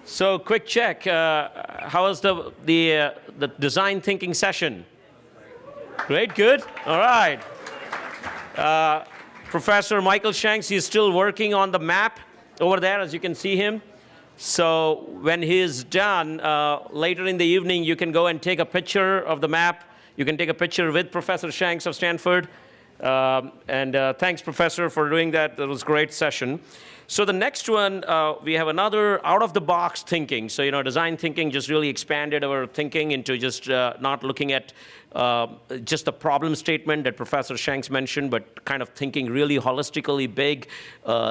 So, quick check. How was the design thinking session? Great, good. All right. Professor Michael Shanks, he's still working on the map over there, as you can see him. So when he's done, later in the evening, you can go and take a picture of the map. You can take a picture with Professor Shanks of Stanford. Thanks, Professor, for doing that. That was a great session. So the next one, we have another out-of-the-box thinking. So, design thinking just really expanded our thinking into just not looking at just the problem statement that Professor Shanks mentioned, but kind of thinking really holistically big,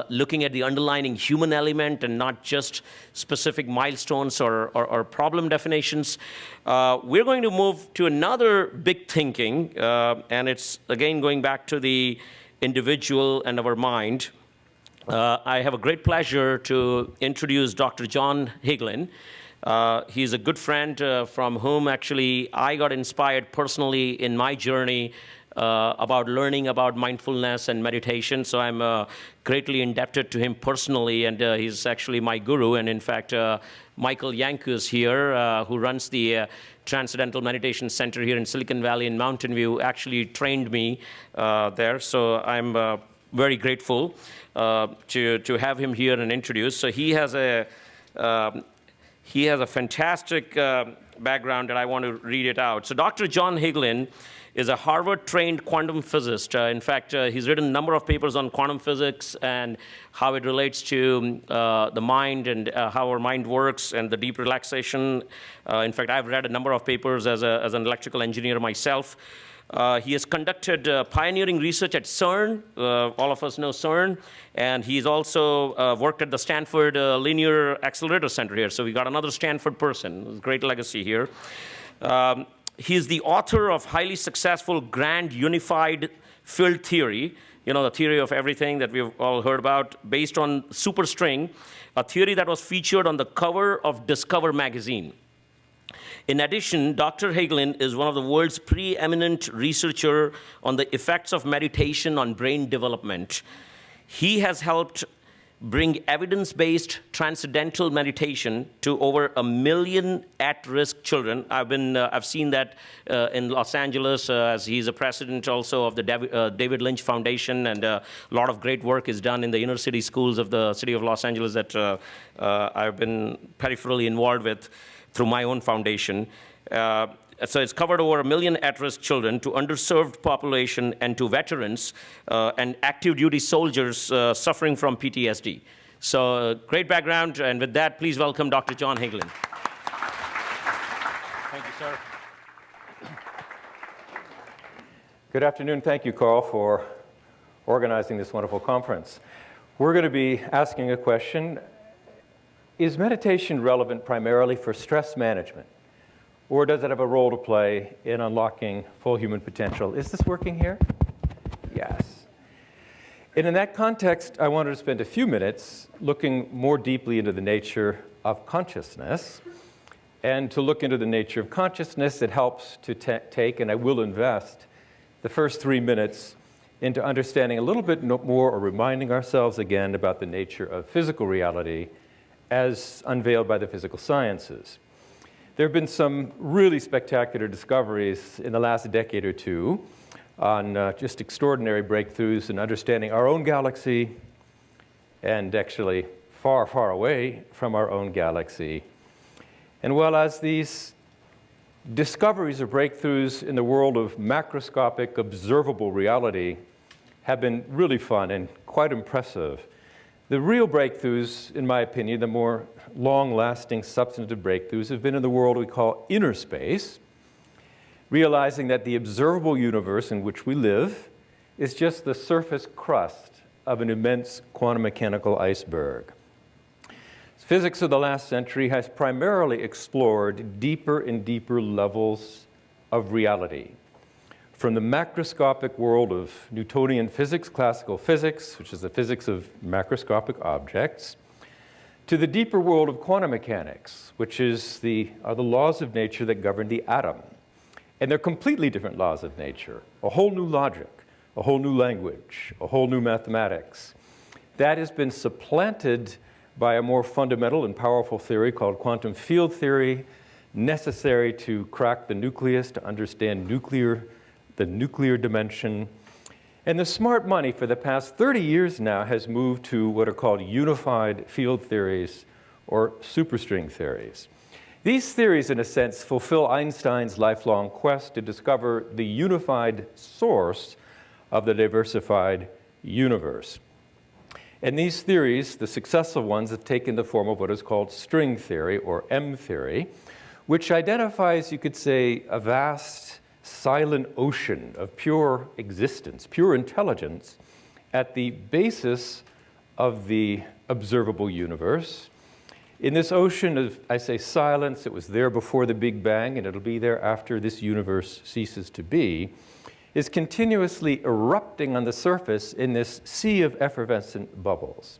looking at the underlying human element and not just specific milestones or problem definitions. We're going to move to another big thinking, and it's, again, going back to the individual and our mind. I have a great pleasure to introduce Dr. John Hagelin. He's a good friend from whom actually I got inspired personally in my journey about learning about mindfulness and meditation. So I'm greatly indebted to him personally, and he's actually my guru. And in fact, Michael Yankus here, who runs the Transcendental Meditation Center here in Silicon Valley in Mountain View, actually trained me there. So I'm very grateful to have him here and introduce. So he has a fantastic background, and I want to read it out. So Dr. John Hagelin is a Harvard-trained quantum physicist. In fact, he's written a number of papers on quantum physics and how it relates to the mind and how our mind works and the deep relaxation. In fact, I've read a number of papers as an electrical engineer myself. He has conducted pioneering research at CERN. All of us know CERN. And he's also worked at the Stanford Linear Accelerator Center here. So we got another Stanford person. Great legacy here. He's the author of highly successful grand unified field theory, the theory of everything that we've all heard about, based on superstring, a theory that was featured on the cover of Discover magazine. In addition, Dr. Hagelin is one of the world's preeminent researchers on the effects of meditation on brain development. He has helped bring evidence-based transcendental meditation to over 1 million at-risk children. I've seen that in Los Angeles, as he's a president also of the David Lynch Foundation, and a lot of great work is done in the inner city schools of the city of Los Angeles that I've been peripherally involved with through my own foundation. So it's covered over 1 million at-risk children, to underserved population, and to veterans and active duty soldiers suffering from PTSD. So great background, and with that, please welcome Dr. John Hagelin. Thank you, sir. Good afternoon. Thank you, Carl, for organizing this wonderful conference. We're going to be asking a question. Is meditation relevant primarily for stress management, or does it have a role to play in unlocking full human potential? Is this working here? Yes. And in that context, I wanted to spend a few minutes looking more deeply into the nature of consciousness. And to look into the nature of consciousness, it helps to take, and I will invest, the first 3 minutes into understanding a little bit more, or reminding ourselves again about the nature of physical reality as unveiled by the physical sciences. There have been some really spectacular discoveries in the last decade or two on just extraordinary breakthroughs in understanding our own galaxy, and actually far, far away from our own galaxy. And while as these discoveries or breakthroughs in the world of macroscopic observable reality have been really fun and quite impressive, the real breakthroughs, in my opinion, the more long-lasting substantive breakthroughs, have been in the world we call inner space, realizing that the observable universe in which we live is just the surface crust of an immense quantum mechanical iceberg. Physics of the last century has primarily explored deeper and deeper levels of reality, from the macroscopic world of Newtonian physics, classical physics, which is the physics of macroscopic objects, to the deeper world of quantum mechanics, which are the laws of nature that govern the atom. And they're completely different laws of nature, a whole new logic, a whole new language, a whole new mathematics. That has been supplanted by a more fundamental and powerful theory called quantum field theory, necessary to crack the nucleus, to understand the nuclear dimension. And the smart money for the past 30 years now has moved to what are called unified field theories or superstring theories. These theories, in a sense, fulfill Einstein's lifelong quest to discover the unified source of the diversified universe. And these theories, the successful ones, have taken the form of what is called string theory, or M theory, which identifies, you could say, a vast silent ocean of pure existence, pure intelligence, at the basis of the observable universe. In this ocean of, I say, silence, it was there before the Big Bang, and it'll be there after this universe ceases to be, is continuously erupting on the surface in this sea of effervescent bubbles.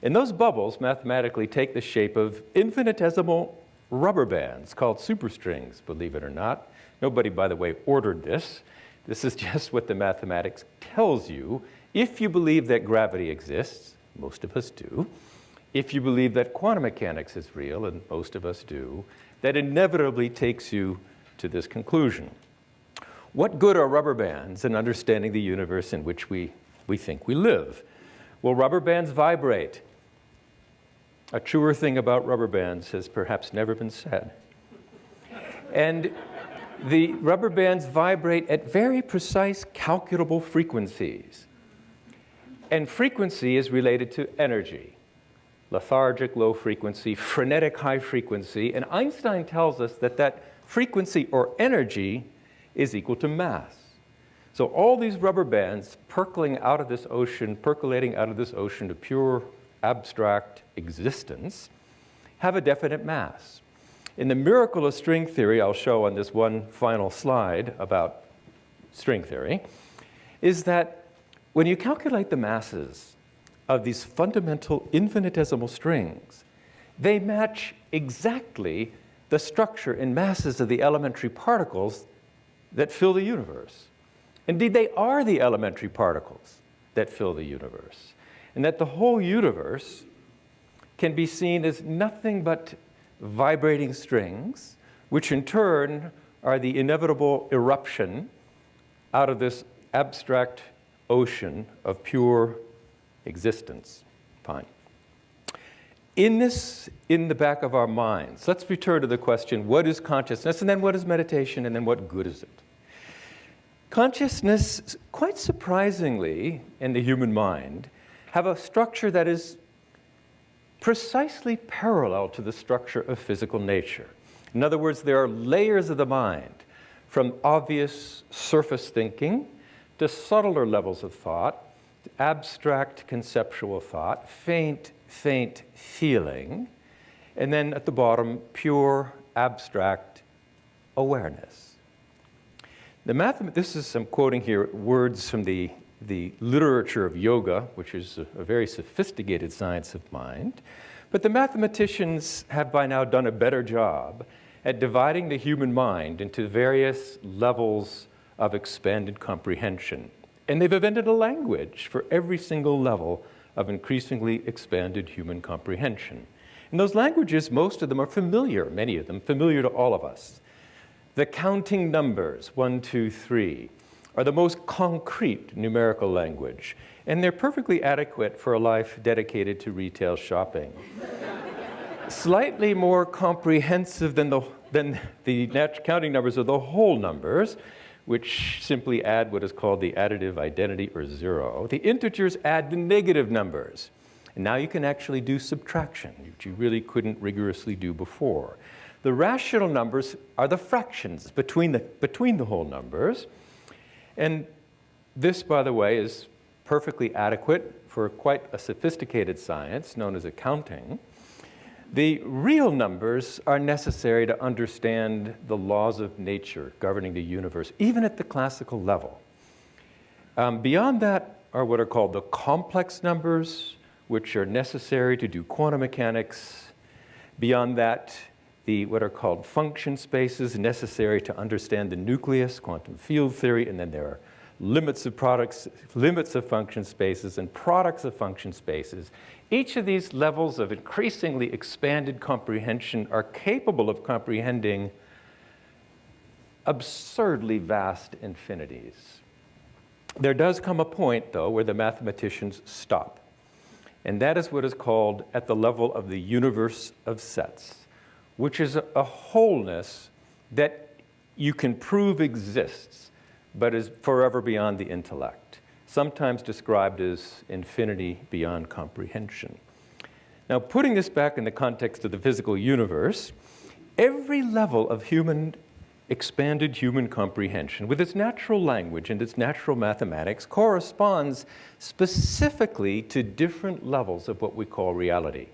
And those bubbles mathematically take the shape of infinitesimal rubber bands called superstrings, believe it or not. Nobody, by the way, ordered this. This is just what the mathematics tells you. If you believe that gravity exists, most of us do, if you believe that quantum mechanics is real, and most of us do, that inevitably takes you to this conclusion. What good are rubber bands in understanding the universe in which we think we live? Well, rubber bands vibrate. A truer thing about rubber bands has perhaps never been said. And the rubber bands vibrate at very precise, calculable frequencies. And frequency is related to energy. Lethargic, low frequency, frenetic, high frequency. And Einstein tells us that that frequency or energy is equal to mass. So all these rubber bands percolating out of this ocean of pure abstract existence have a definite mass. In the miracle of string theory, I'll show on this one final slide about string theory, is that when you calculate the masses of these fundamental infinitesimal strings, they match exactly the structure and masses of the elementary particles that fill the universe. Indeed, they are the elementary particles that fill the universe. And that the whole universe can be seen as nothing but vibrating strings, which in turn are the inevitable eruption out of this abstract ocean of pure existence. Fine. In the back of our minds, let's return to the question, what is consciousness, and then what is meditation, and then what good is it? Consciousness, quite surprisingly, in the human mind, have a structure that is precisely parallel to the structure of physical nature. In other words, there are layers of the mind, from obvious surface thinking to subtler levels of thought, to abstract conceptual thought, faint feeling, and then at the bottom, pure abstract awareness. This is, I'm quoting here words from the literature of yoga, which is a very sophisticated science of mind. But the mathematicians have by now done a better job at dividing the human mind into various levels of expanded comprehension. And they've invented a language for every single level of increasingly expanded human comprehension. And those languages, most of them are familiar, many of them familiar to all of us. The counting numbers, 1, 2, 3, are the most concrete numerical language, and they're perfectly adequate for a life dedicated to retail shopping. Slightly more comprehensive than the counting numbers are the whole numbers, which simply add what is called the additive identity, or zero. The integers add the negative numbers. And now you can actually do subtraction, which you really couldn't rigorously do before. The rational numbers are the fractions between the whole numbers. And this, by the way, is perfectly adequate for quite a sophisticated science known as accounting. The real numbers are necessary to understand the laws of nature governing the universe, even at the classical level. Beyond that are what are called the complex numbers, which are necessary to do quantum mechanics. Beyond that, what are called function spaces necessary to understand the nucleus, quantum field theory, and then there are limits of products, limits of function spaces, and products of function spaces. Each of these levels of increasingly expanded comprehension are capable of comprehending absurdly vast infinities. There does come a point, though, where the mathematicians stop. And that is what is called at the level of the universe of sets, which is a wholeness that you can prove exists, but is forever beyond the intellect, sometimes described as infinity beyond comprehension. Now, putting this back in the context of the physical universe, every level of expanded human comprehension, with its natural language and its natural mathematics, corresponds specifically to different levels of what we call reality.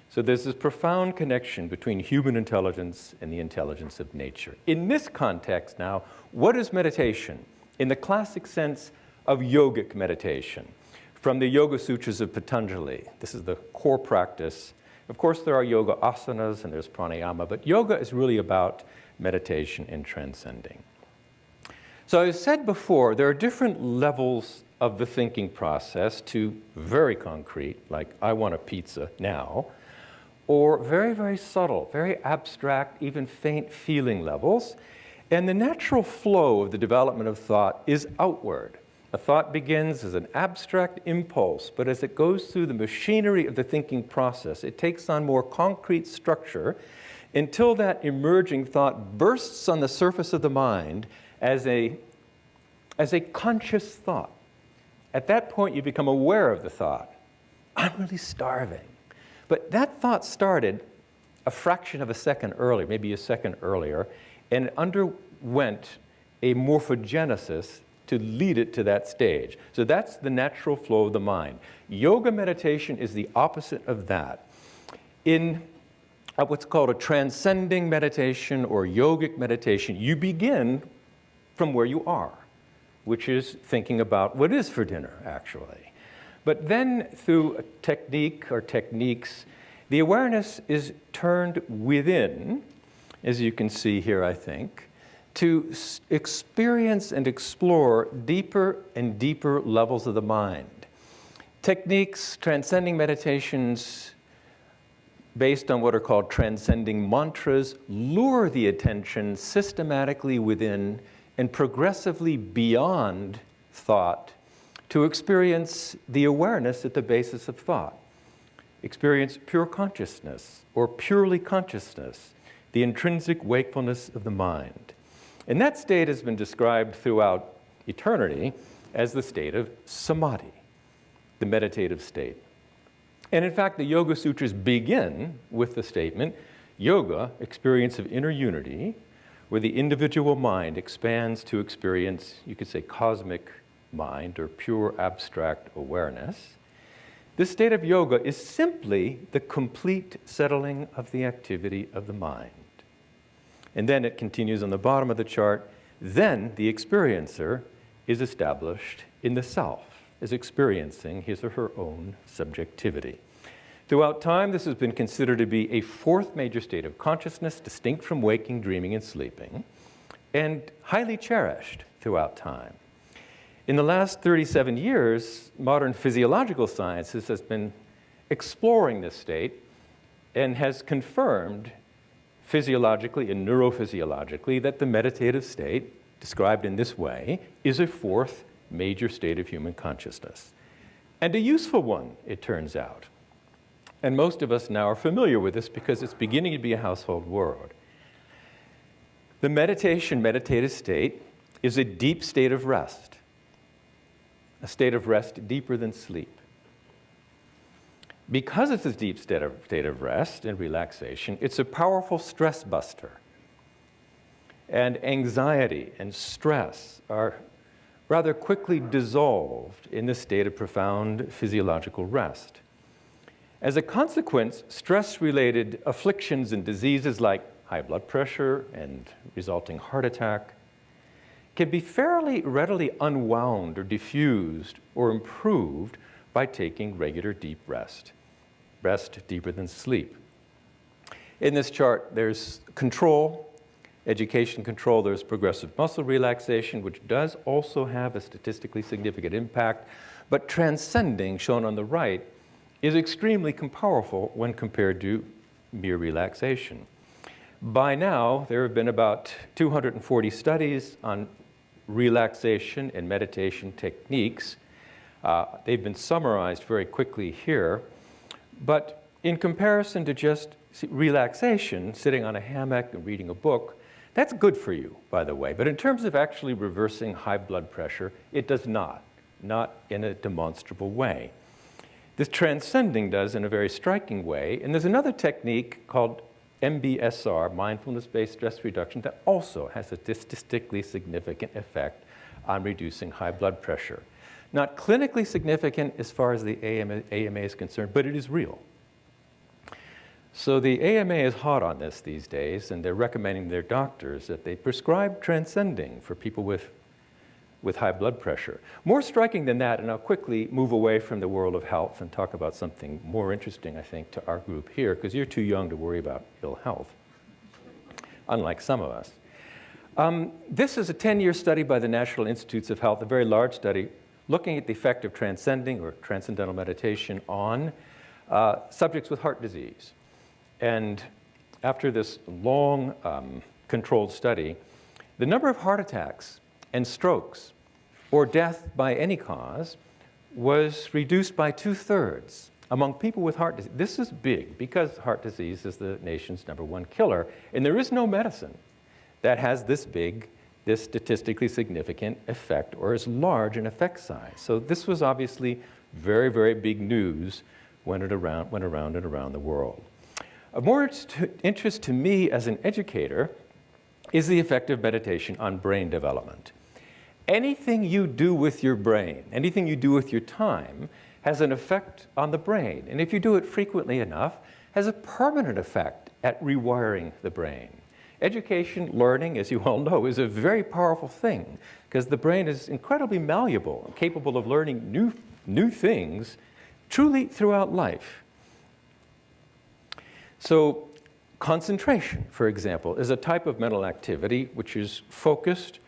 So there's this profound connection between human intelligence and the intelligence of nature. In this context now, what is meditation? In the classic sense of yogic meditation, from the Yoga Sutras of Patanjali. This is the core practice. Of course, there are yoga asanas and there's pranayama, but yoga is really about meditation and transcending. So as I said before, there are different levels of the thinking process to very concrete, like I want a pizza now, or very, very subtle, very abstract, even faint feeling levels. And the natural flow of the development of thought is outward. A thought begins as an abstract impulse, but as it goes through the machinery of the thinking process, it takes on more concrete structure until that emerging thought bursts on the surface of the mind as a conscious thought. At that point, you become aware of the thought. I'm really starving. But that thought started a fraction of a second earlier, maybe a second earlier, and it underwent a morphogenesis to lead it to that stage. So that's the natural flow of the mind. Yoga meditation is the opposite of that. In what's called a transcending meditation or yogic meditation, you begin from where you are, which is thinking about what is for dinner, actually. But then through a technique or techniques, the awareness is turned within, as you can see here, I think, to experience and explore deeper and deeper levels of the mind. Techniques, transcending meditations, based on what are called transcending mantras, lure the attention systematically within and progressively beyond thought to experience the awareness at the basis of thought. Experience pure consciousness or purely consciousness, the intrinsic wakefulness of the mind. And that state has been described throughout eternity as the state of samadhi, the meditative state. And in fact, the Yoga Sutras begin with the statement, yoga, experience of inner unity, where the individual mind expands to experience, you could say, cosmic mind or pure abstract awareness. This state of yoga is simply the complete settling of the activity of the mind. And then it continues on the bottom of the chart. Then the experiencer is established in the self, as experiencing his or her own subjectivity. Throughout time, this has been considered to be a fourth major state of consciousness, distinct from waking, dreaming, and sleeping, and highly cherished throughout time. In the last 37 years, modern physiological sciences has been exploring this state and has confirmed physiologically and neurophysiologically that the meditative state, described in this way, is a fourth major state of human consciousness. And a useful one, it turns out. And most of us now are familiar with this because it's beginning to be a household word. The meditative state is a deep state of rest, a state of rest deeper than sleep. Because it's a deep state of rest and relaxation, it's a powerful stress buster. And anxiety and stress are rather quickly dissolved in this state of profound physiological rest. As a consequence, stress-related afflictions and diseases like high blood pressure and resulting heart attack can be fairly readily unwound or diffused or improved by taking regular deep rest deeper than sleep. In this chart, there's control, education control, there's progressive muscle relaxation, which does also have a statistically significant impact, but transcending, shown on the right, is extremely powerful when compared to mere relaxation. By now, there have been about 240 studies on relaxation and meditation techniques. They've been summarized very quickly here, but in comparison to just relaxation, sitting on a hammock and reading a book, that's good for you, by the way. But in terms of actually reversing high blood pressure, it does not in a demonstrable way. This transcending does in a very striking way. And there's another technique called MBSR, mindfulness-based stress reduction, that also has a statistically significant effect on reducing high blood pressure. Not clinically significant as far as the AMA is concerned, but it is real. So the AMA is hot on this these days, and they're recommending their doctors that they prescribe transcending for people with high blood pressure. More striking than that, and I'll quickly move away from the world of health and talk about something more interesting, I think, to our group here, because you're too young to worry about ill health, unlike some of us. This is a 10-year study by the National Institutes of Health, a very large study, looking at the effect of transcending or transcendental meditation on subjects with heart disease. And after this long controlled study, the number of heart attacks and strokes or death by any cause was reduced by 2/3 among people with heart disease. This is big because heart disease is the nation's #1 killer, and there is no medicine that has this statistically significant effect or as large an effect size. So this was obviously very, very big news when it went around and around the world. Of more interest to me as an educator is the effect of meditation on brain development. Anything you do with your brain, anything you do with your time, has an effect on the brain. And if you do it frequently enough, has a permanent effect at rewiring the brain. Education, learning, as you all know, is a very powerful thing because the brain is incredibly malleable and capable of learning new things truly throughout life. So concentration, for example, is a type of mental activity which is focused,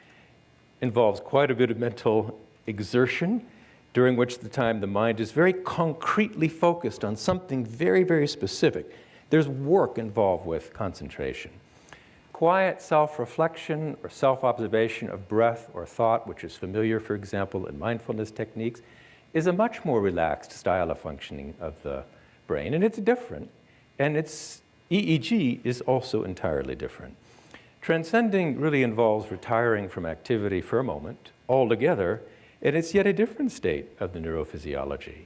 involves quite a bit of mental exertion, during which the mind is very concretely focused on something very, very specific. There's work involved with concentration. Quiet self-reflection or self-observation of breath or thought, which is familiar, for example, in mindfulness techniques, is a much more relaxed style of functioning of the brain, and it's different. And its EEG is also entirely different. Transcending really involves retiring from activity for a moment altogether, and it's yet a different state of the neurophysiology.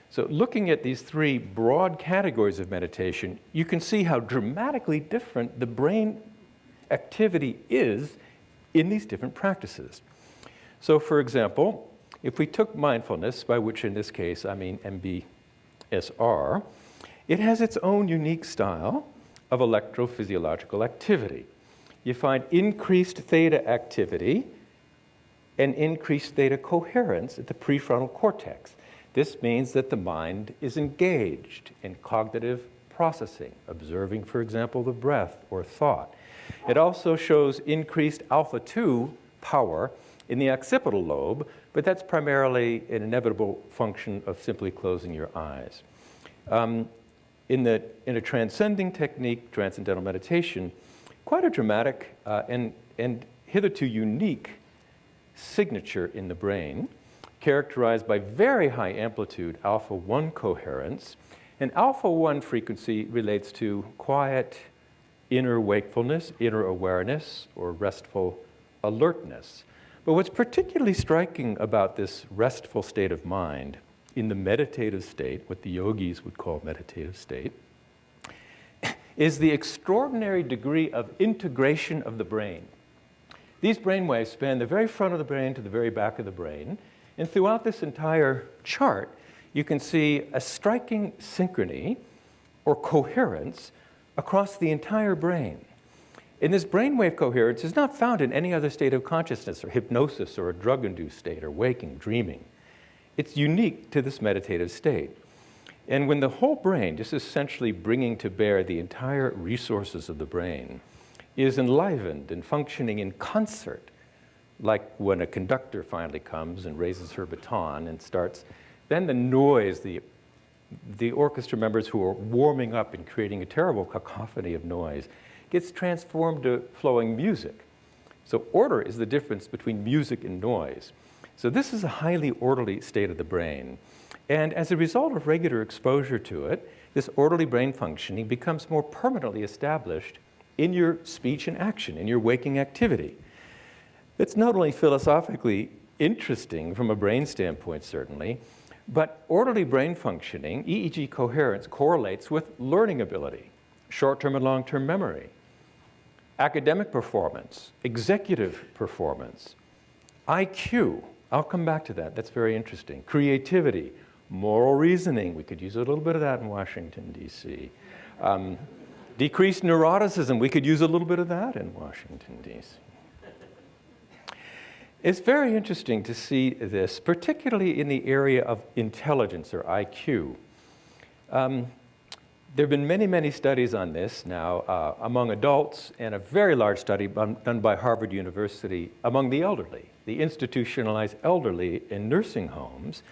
So looking at these three broad categories of meditation, you can see how dramatically different the brain activity is in these different practices. So for example, if we took mindfulness, by which in this case I mean MBSR, it has its own unique style of electrophysiological activity. You find increased theta activity and increased theta coherence at the prefrontal cortex. This means that the mind is engaged in cognitive processing, observing, for example, the breath or thought. It also shows increased alpha-2 power in the occipital lobe, but that's primarily an inevitable function of simply closing your eyes. In a transcending technique, transcendental meditation, quite a dramatic and hitherto unique signature in the brain, characterized by very high amplitude alpha-1 coherence. And alpha-1 frequency relates to quiet inner wakefulness, inner awareness, or restful alertness. But what's particularly striking about this restful state of mind in the meditative state, what the yogis would call meditative state, is the extraordinary degree of integration of the brain. These brain waves span the very front of the brain to the very back of the brain, and throughout this entire chart, you can see a striking synchrony or coherence across the entire brain. And this brainwave coherence is not found in any other state of consciousness or hypnosis or a drug-induced state or waking, dreaming. It's unique to this meditative state. And when the whole brain, just essentially bringing to bear the entire resources of the brain, is enlivened and functioning in concert, like when a conductor finally comes and raises her baton and starts, then the noise, the orchestra members who are warming up and creating a terrible cacophony of noise, gets transformed to flowing music. So order is the difference between music and noise. So this is a highly orderly state of the brain. And as a result of regular exposure to it, this orderly brain functioning becomes more permanently established in your speech and action, in your waking activity. It's not only philosophically interesting from a brain standpoint, certainly, but orderly brain functioning, EEG coherence, correlates with learning ability, short-term and long-term memory, academic performance, executive performance, IQ. I'll come back to that. That's very interesting. Creativity, moral reasoning. We could use a little bit of that in Washington, D.C. Decreased neuroticism. We could use a little bit of that in Washington, D.C. It's very interesting to see this, particularly in the area of intelligence or IQ. There have been many, many studies on this now among adults, and a very large study done by Harvard University among the elderly, the institutionalized elderly in nursing homes,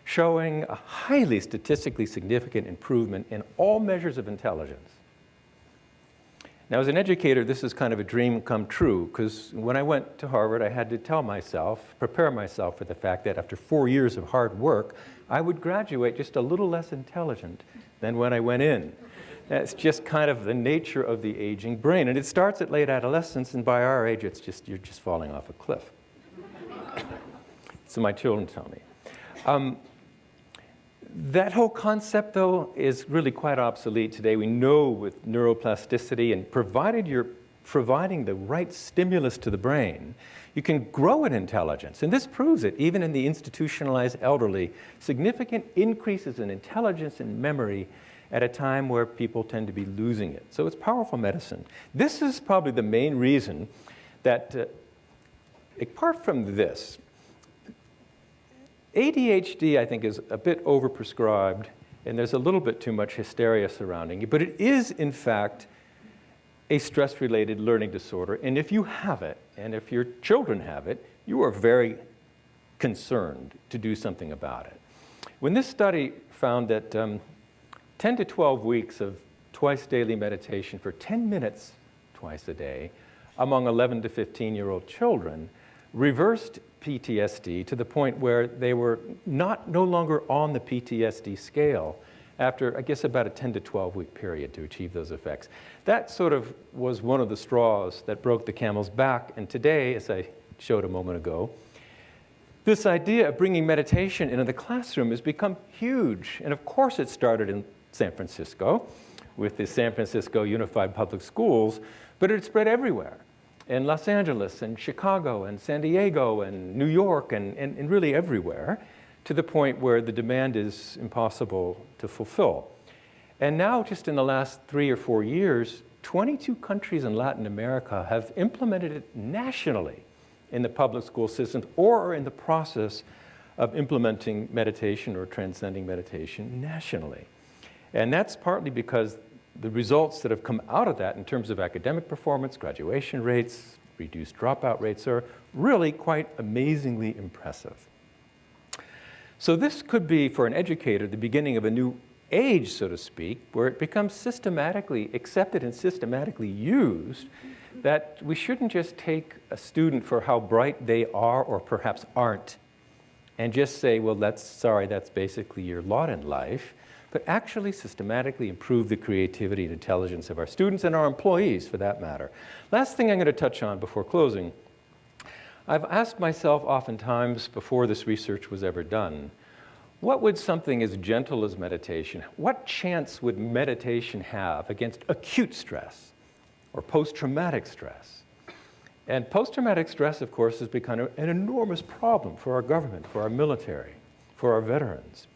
showing a highly statistically significant improvement in all measures of intelligence. Now, as an educator, this is kind of a dream come true, because when I went to Harvard, I had to prepare myself for the fact that after 4 years of hard work, I would graduate just a little less intelligent than when I went in. That's just kind of the nature of the aging brain. And it starts at late adolescence, and by our age, you're just falling off a cliff. So my children tell me. That whole concept, though, is really quite obsolete today. We know with neuroplasticity, and provided you're providing the right stimulus to the brain, you can grow in intelligence. And this proves it, even in the institutionalized elderly, significant increases in intelligence and memory at a time where people tend to be losing it. So it's powerful medicine. This is probably the main reason that, apart from this, ADHD, I think, is a bit overprescribed, and there's a little bit too much hysteria surrounding it, but it is, in fact, a stress-related learning disorder, and if you have it, and if your children have it, you are very concerned to do something about it. When this study found that 10 to 12 weeks of twice daily meditation for 10 minutes twice a day among 11 to 15-year-old children reversed PTSD to the point where they were no longer on the PTSD scale after, I guess, about a 10 to 12 week period to achieve those effects. That sort of was one of the straws that broke the camel's back. And today, as I showed a moment ago, this idea of bringing meditation into the classroom has become huge. And of course, it started in San Francisco with the San Francisco Unified Public Schools, but it spread everywhere. In Los Angeles and Chicago and San Diego and New York and really everywhere, to the point where the demand is impossible to fulfill. And now, just in the last 3 or 4 years, 22 countries in Latin America have implemented it nationally in the public school systems or are in the process of implementing meditation or transcending meditation nationally. And that's partly because the results that have come out of that in terms of academic performance, graduation rates, reduced dropout rates are really quite amazingly impressive. So this could be, for an educator, the beginning of a new age, so to speak, where it becomes systematically accepted and systematically used, that we shouldn't just take a student for how bright they are or perhaps aren't and just say, well, that's basically your lot in life, but actually systematically improve the creativity and intelligence of our students and our employees, for that matter. Last thing I'm going to touch on before closing. I've asked myself oftentimes before this research was ever done, what would something as gentle as meditation, what chance would meditation have against acute stress or post-traumatic stress? And post-traumatic stress, of course, has become an enormous problem for our government, for our military, for our veterans.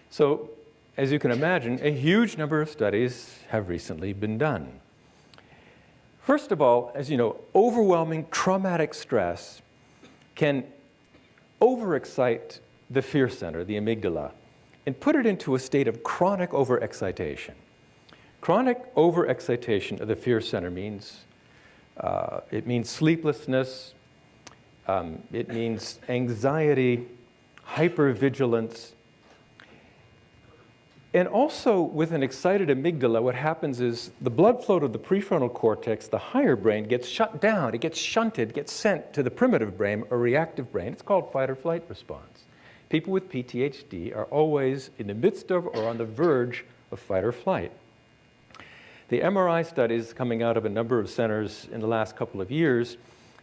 So, as you can imagine, a huge number of studies have recently been done. First of all, as you know, overwhelming traumatic stress can overexcite the fear center, the amygdala, and put it into a state of chronic overexcitation. Chronic overexcitation of the fear center means It means sleeplessness. It means anxiety, hypervigilance. And also, with an excited amygdala, what happens is the blood flow to the prefrontal cortex, the higher brain, gets shut down. It gets shunted, gets sent to the primitive brain, or reactive brain. It's called fight or flight response. People with PTSD are always in the midst of or on the verge of fight or flight. The MRI studies coming out of a number of centers in the last couple of years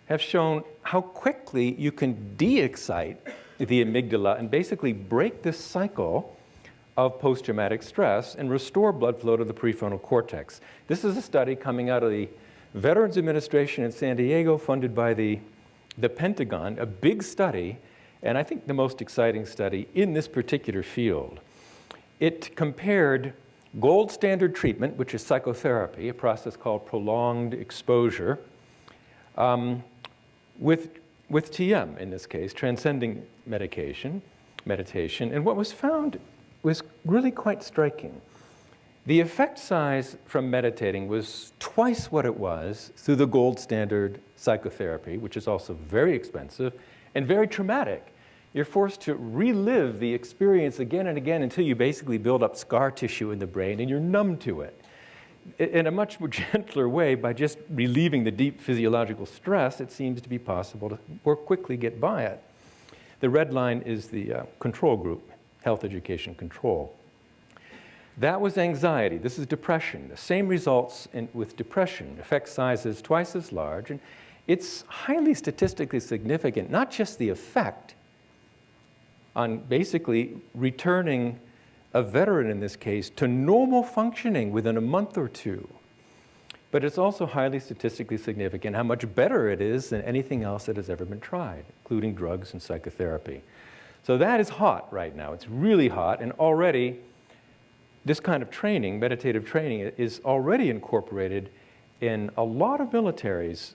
have shown how quickly you can de-excite the amygdala and basically break this cycle of post-traumatic stress and restore blood flow to the prefrontal cortex. This is a study coming out of the Veterans Administration in San Diego, funded by the Pentagon, a big study, and I think the most exciting study in this particular field. It compared gold standard treatment, which is psychotherapy, a process called prolonged exposure, with TM, in this case, transcending meditation. And what was found was really quite striking. The effect size from meditating was twice what it was through the gold standard psychotherapy, which is also very expensive and very traumatic. You're forced to relive the experience again and again until you basically build up scar tissue in the brain and you're numb to it. In a much more gentler way, by just relieving the deep physiological stress, it seems to be possible to more quickly get by it. The red line is the control group, health education control. That was anxiety. This is depression. The same results with depression. Effect size is twice as large, and it's highly statistically significant, not just the effect on basically returning a veteran, in this case, to normal functioning within a month or two, but it's also highly statistically significant how much better it is than anything else that has ever been tried, including drugs and psychotherapy. So that is hot right now. It's really hot, and already this kind of training, meditative training, is already incorporated in a lot of militaries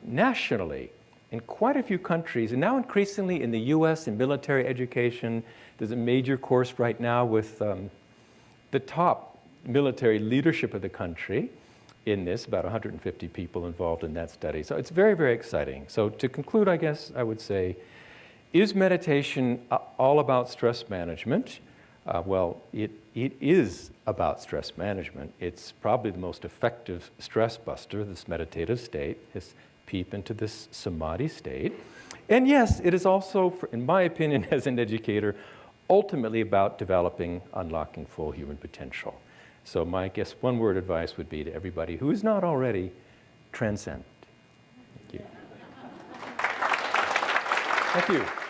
nationally in quite a few countries, and now increasingly in the US in military education. There's a major course right now with the top military leadership of the country in this, about 150 people involved in that study. So it's very, very exciting. So to conclude, I guess I would say, is meditation all about stress management? Well, it is about stress management. It's probably the most effective stress buster, this meditative state, this peep into this samadhi state. And yes, it is also, in my opinion, as an educator, ultimately about developing, unlocking full human potential. So my, one-word advice would be to everybody who is not already, transcend. Thank you. Thank you.